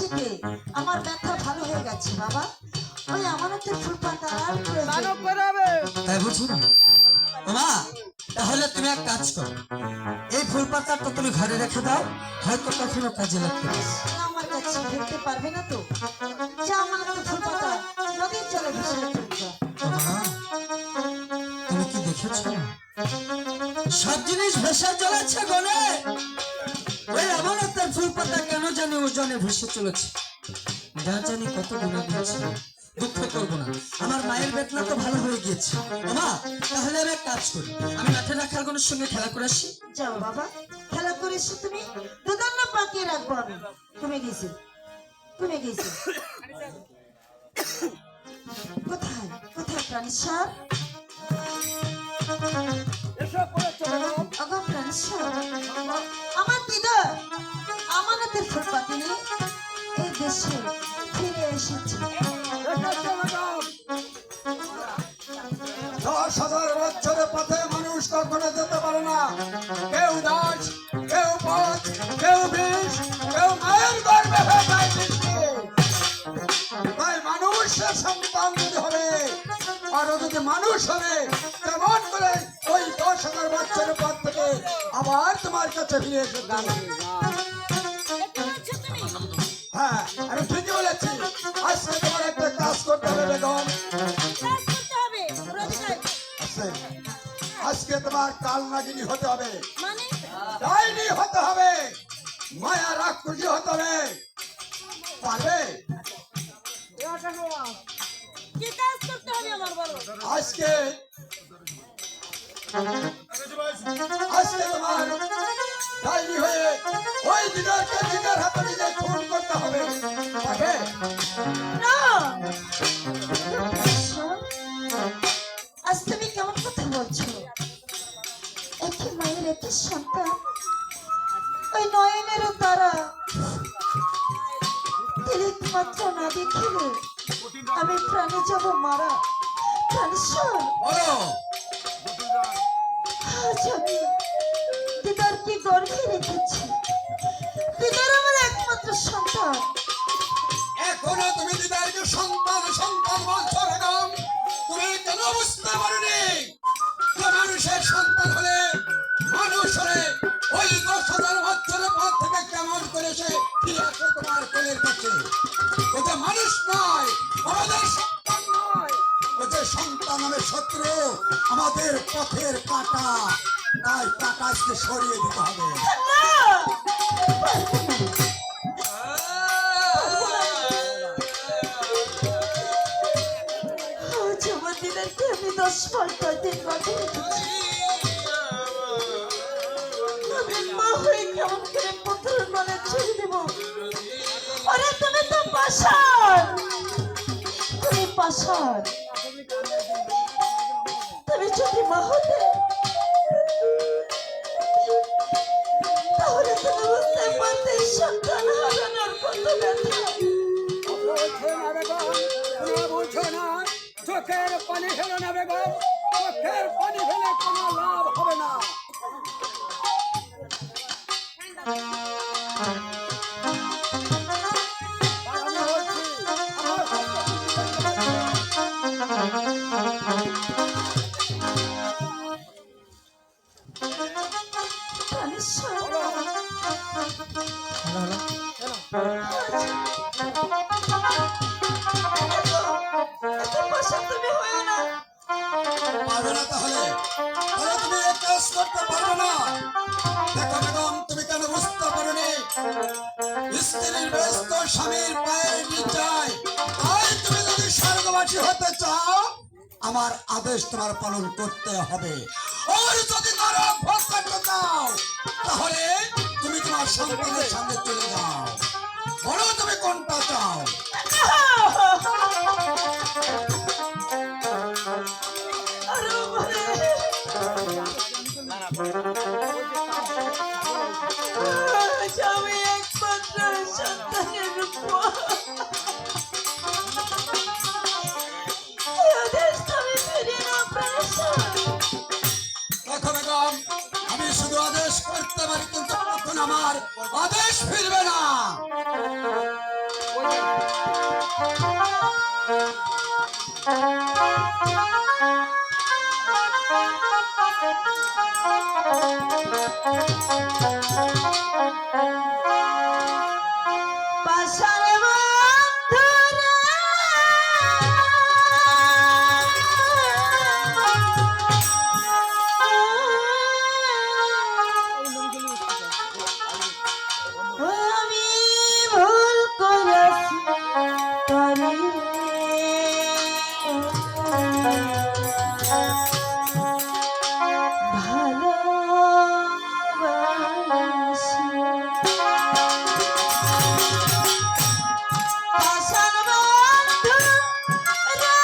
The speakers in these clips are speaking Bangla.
যেতে আমার ব্যথা ভালো হয়ে গেছে বাবা। ওই আমানতের ফুল পাতা আর মানব করাবে তাই বুঝি না মা। তাহলে তুমি এক কাজ করো, এই ফুল পাতাটা তুমি ঘরে রেখে দাও, হয়তো কখনো কাজে লাগতে পারে। আমার কাছে ফেলতে পারবে না তো? যা আমানতের ফুল পাতা নদীর জলে ভেসে ফেলবে। মা, তুমি কি দেখেছো সব জিনিস ভেসে চলেছে গলে, ওই আমানতের ফুল পাতা কেন জানি ওজনে ভেসে চলেছে। যা জানি কত গুণা দিয়েছে। দুঃখ করবো না, আমার মায়ের বেদনা তো ভালো হয়ে গিয়েছে। মা, তাহলে আমি এক কাজ করি, আমি মাঠে রাখার গণের সঙ্গে খেলা করে আসি। যাও বাবা, খেলা করে এসো। তুমি দুদান্ন পাকিয়ে রাখবো আমি। কমে গেছে, কমে গেছে। কোথায় কোথায় প্রাণীশ্বর? এসব করে চলে যাও। আগো প্রাণীশ্বর, আমার দিদা আমানতের ফুল পাতা নিয়ে এই দেশে ফিরে এসেছে। এসব চলে যাও। 10,000 বছরের পথে মানুষ কখনো যেতে পারে না। কেউ দাস, কেউ পথ, কেউ বিষ, কেউ মায়ের গর্ভে হয়ে যায় সৃষ্টি। তাই মানুষের সন্তান যদি হবে, আরো যদি মানুষ হবে, কেমন করে ওই 10,000 বছরের পথ থেকে আবার তোমার কাছে ফিরে এসে দাঁড়াবে? হ্যাঁ, আমি ঠিকই বলেছি। আজকে তোমার একটা কাজ করতে হবে বেগম। আজকে তোমার কাল নাগিনী হতে হবে, ডাইনি হতে হবে, মায়া রাক্ষসী হতে হবে। পারবে? কি কাজ করতে হবে আমার বলো? আজকে তোমার ডাইনি হয়ে ওই দিদারকে দিদার হাতে নিজে খুন করতে হবে। পারবে? না, আজ তুমি কেমন কথা বলছো? একই মায়ের একই সন্তান, ওই নয়নেরও তারা তিলিক মাত্র না দেখিলে আমি প্রাণে যাব মারা। প্রাণেশ্বর, বলো। আজ আমি দিদারকে গর্ভে রেখেছি। দিদার আমার একমাত্র সন্তান। এখনো তুমি দিদারকে সন্তান সন্তান বলছো বেগম। তুমি কেন বুঝতে পারোনি যে মানুষের সন্তান হলে, মানুষ হলে ওই 10,000 বছরের পর থেকে কেমন করে সে ফিরে আসে তোমার কোলের কাছে? ও যে মানুষ নয়, আমাদের সন্তান নয়, ও যে সন্তান আমাদের শত্রু, আমাদের পথের কাঁটা। তাই কাঁটা আজকে সরিয়ে দিতে হবে। আজ আমার দিদারকে আমি 10 ঘন্টা দিন গর্ভে রেখেছি। আমি মা হয়ে কেমন করে পুত্রের মনে ছেড়ে দেব? আরে তুমি তো পাষাণ, তুমি পাষাণ। তুমি যদি মা হতে তাহলে তুমি বুঝতে পারতে সন্তান হারানোর কত ব্যথা। বলছো না বেগম, তুমি বলছো না। চোখের পানি ফেলো না বেগম, চোখের পানি ফেলে কোনো লাভ হবে না। আমি বলছি, আমার প্রাণেশ্বর, এত পাষাণ তুমি হয়েও না। পারবে না তাহলে? তাহলে তুমি এক কাজ করতে পারবে না। দেখো বেগম, তুমি কেন বুঝতে পারোনি? স্ত্রীর ব্যস্ত স্বামীর পায়ের নিচায়। তাই তুমি যদি স্বর্গবাসী হতে চাও, আমার আদেশ তোমার পালন করতে হবে। আর যদি নরক ভোগ করতে চাও, তাহলে তুমি তোমার সন্তানের সামনে চলে যাও। বলো তুমি কোনটা চাও? আরে বাবারে, আজ আমি একমাত্র সন্তানের উপর এই আদেশ তুমি ফিরিয়ে নাও প্রাণেশ্বর। দেখো বেগম, আমি শুধু আদেশ করতে পারি, কিন্তু তখন আমার আদেশ ফিরবে না। পাশার বন্ধুরে আমি ভুল করেছি করি ভালোবাসি পাশার বন্ধু রে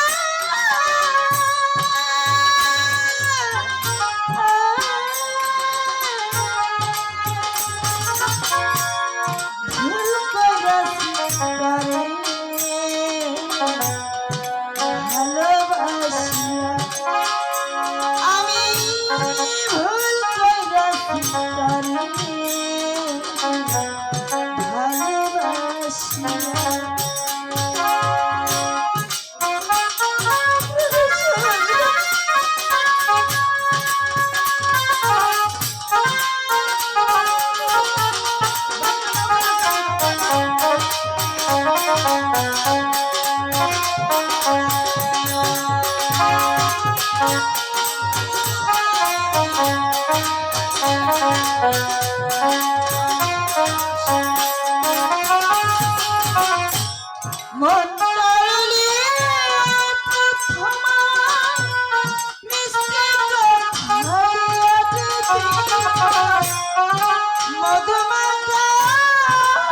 ভুল করেছি করে ভালোবাসিয়া আমি ভুল করেছি করে মন করলি প্রথম মিষ্টি কথা মধুমাতা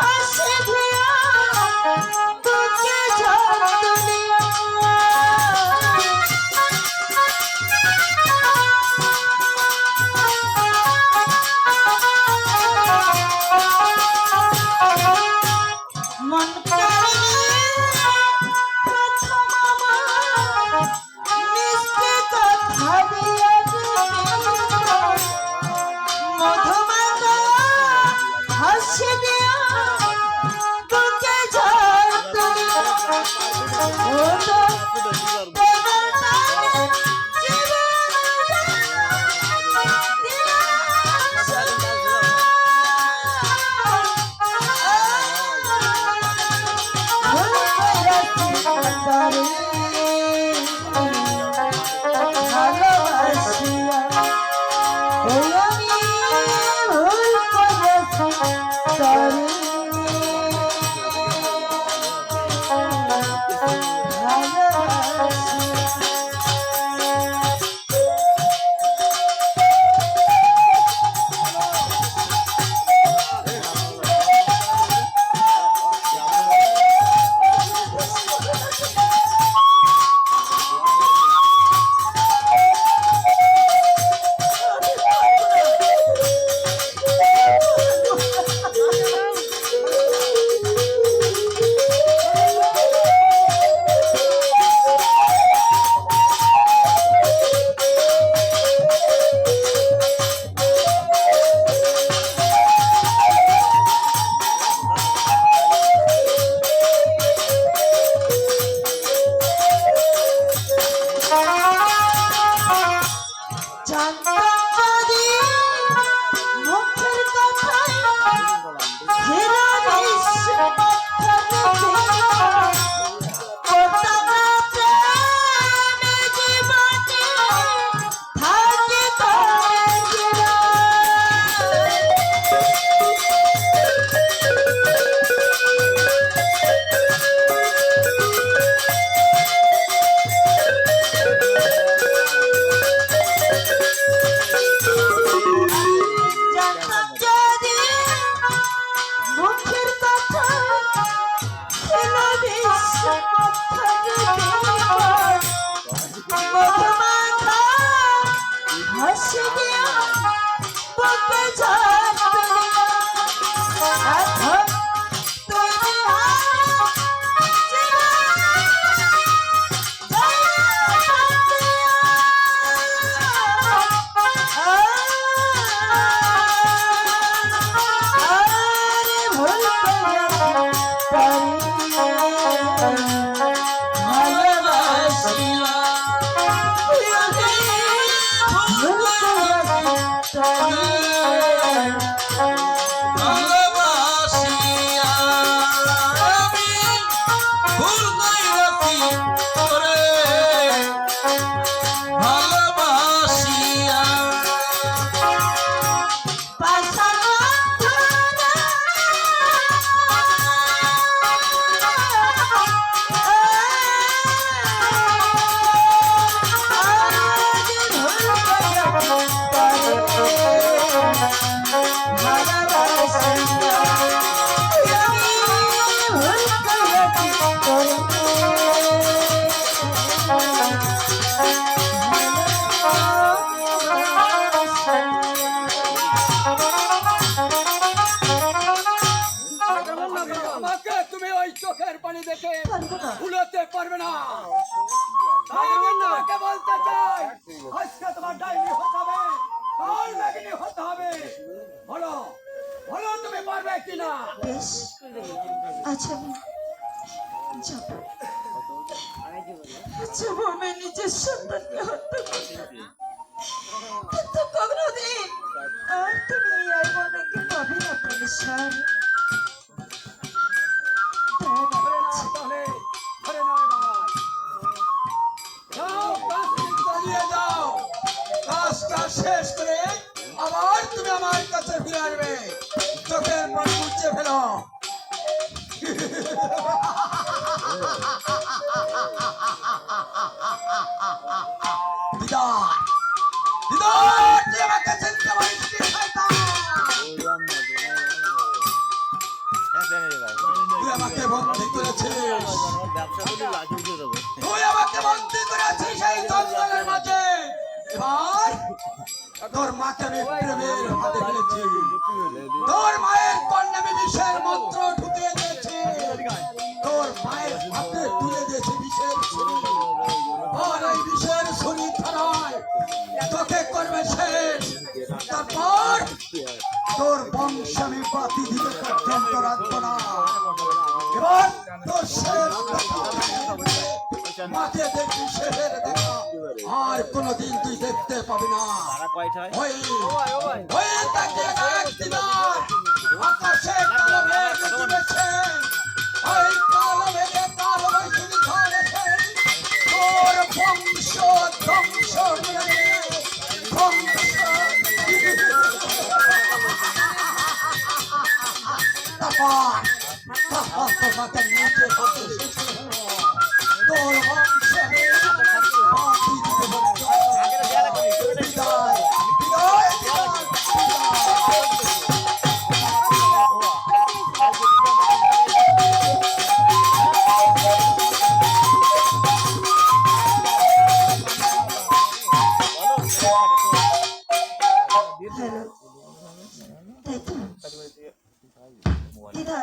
হাসি দিয়া তোকে যতনিয়া মন করলি প্রথম আমার মিষ্টি কথা দিয়া মধুমাতা হাসি দিয়া তোকে যতনিয়া ও তো দেবার নামে ভালোবাসিয়া ওই আমি ভুল করেছি তরে ভালোবাসিয়া কি করে আমাকে তুমি ওই চোখের পানি দেখে পারবো না। ভুলাতে পারবে না। তাই আমি তোমাকে বলতে চাই, আজকে তোমার ডাইনি হতে হবে, কাল নাগিনী হতে হবে। বলো বলো তুমি পারবে কিনা? বেশ, আচ্ছা আমি যাবো। যাবো, আমি নিজের সন্তানকে হত্যা করবো। কিন্তু কোনোদিন আর তুমি এই মনেকে পাবে না পুলিশার। ধরে নাও তাহলে, ধরে নাও এবার। যাও, কাজটি চালিয়ে যাও। কাজটা শেষ করে আবার তুমি আমার কাছে ফিরে আসবে। চোখের পানি মুছে ফেলো। দিদার, দিদার, তুই আমাকে চিনতে পারিস নি, শয়তান। তুই আমাকে বন্দী করেছিস, তুই আমাকে বন্দী করেছিস এই জঙ্গলের মাঝে। এবার তোর মাকে আমি প্রেমের হাতে ফেলেছি, তোর মায়ের কন্যা আমি বিষের মন্ত্র ঢুকিয়ে দিয়েছি, তোর মায়ের হাতে তুলে দিয়েছি বিষের ছুরি। আর এই বিষের ছুরি ছাড়াই তোকে করবে শেষ। তারপর তোর বংশ আমি বাতি দিতে পর্যন্ত রাখবো না। এবার তোর শেষ মাকে দেখবি, শেষের দেখা আর কোনদিন তুই দেখতে পাবি না। ওই ওই তাকিয়ে দেখ দিদার, আকাশে কালো মেঘ উঠেছে, ওই কালো মেঘে কালো বৈশাখী ঝরেছে। তোর বংশ ধ্বংস করে ধ্বংস। তারপর তোমাকে নিচে তোর বংশ বাতি দিতে বলছে। বিদায়, বিদায়, বিদায়, বিদায়। হ্যালো, তাই তো? দিদা,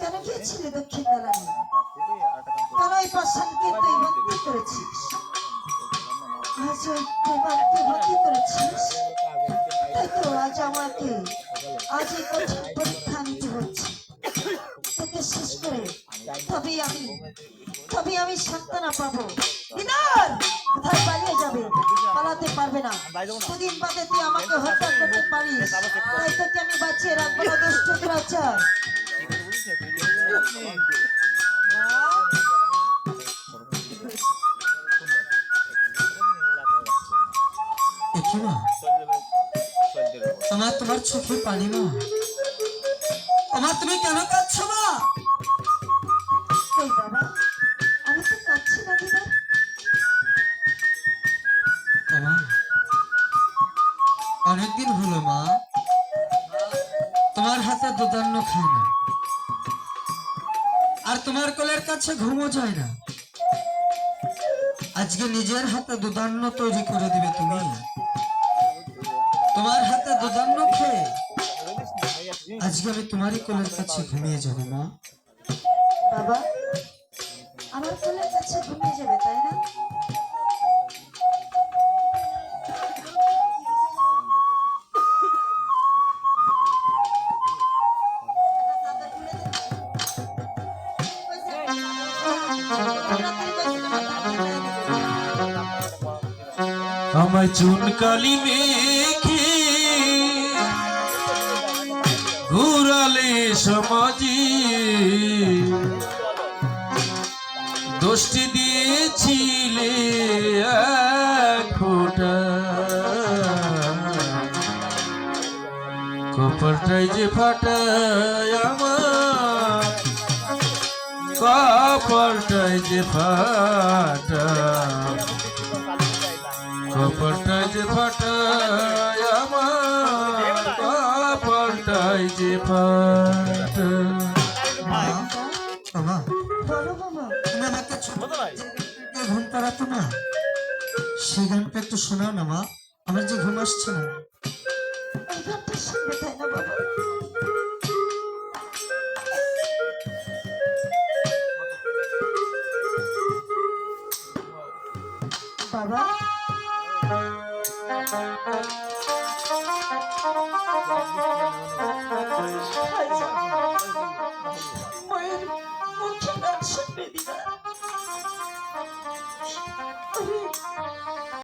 কেন গিয়েছিলে দক্ষিণ দালানে? কেন এই পাষাণকে তুই বন্দী করেছিস? আজ ওই প্রেমাকে বন্দী করেছিস? তাই তো, আজ আমাকে আজ এই কঠিন পরীক্ষা নিতে হচ্ছে। তোকে শেষ করে তবেই আমি সান্ত্বনা পাবো। দিদার, কোথায় পালিয়ে যাবে? পালাতে পারবে না। দুদিন বাদে তুই আমাকে হত্যা করতে পারিস, তাই তোকে আমি বাঁচিয়ে রাখবো না দুষ্ট দুরাচার। দেখি মা, আমার তোমার চোখে পানি মা, আমার তুমি কেন কাঁদছো মা? কই বাবা, আমি তো কাঁদছি না দিদা। মা, অনেকদিন হলো মা তোমার হাতে দুধান্য খাই না, আর তোমার কোলের কাছে ঘুমো যায় না। আজকে নিজের হাতে দুধান্য তৈরি করে দিবে তুমি। তোমার হাতে দুধান্য খেয়ে আজকে আমি তোমারই কোলের কাছে ঘুমিয়ে যাবো মা। বাবা, আমার কোলের কাছে ঘুমিয়ে যাবে তাই না? আমায় চুনকালি মেখে ঘুরালে সমাজে, দোষটি দিয়েছিলে এক ফোঁটা, কপালটাই যে ফাটায় আমার, কপালটাই যে ফাটায়, কপালটাই যে ফাটায় আমার, কপালটাই যে ফাটায়। বাবা বলো বাবা। তুমি আমাকে ছোট যে ঘুম পাড়াতো না, সেই গানটা একটু শোনাও না মা, আমার যে ঘুম আসছে না। এই গানটা শুনবে তাই না বাবা? বাবা মায়ের মুখে গান শুনবে দিদা।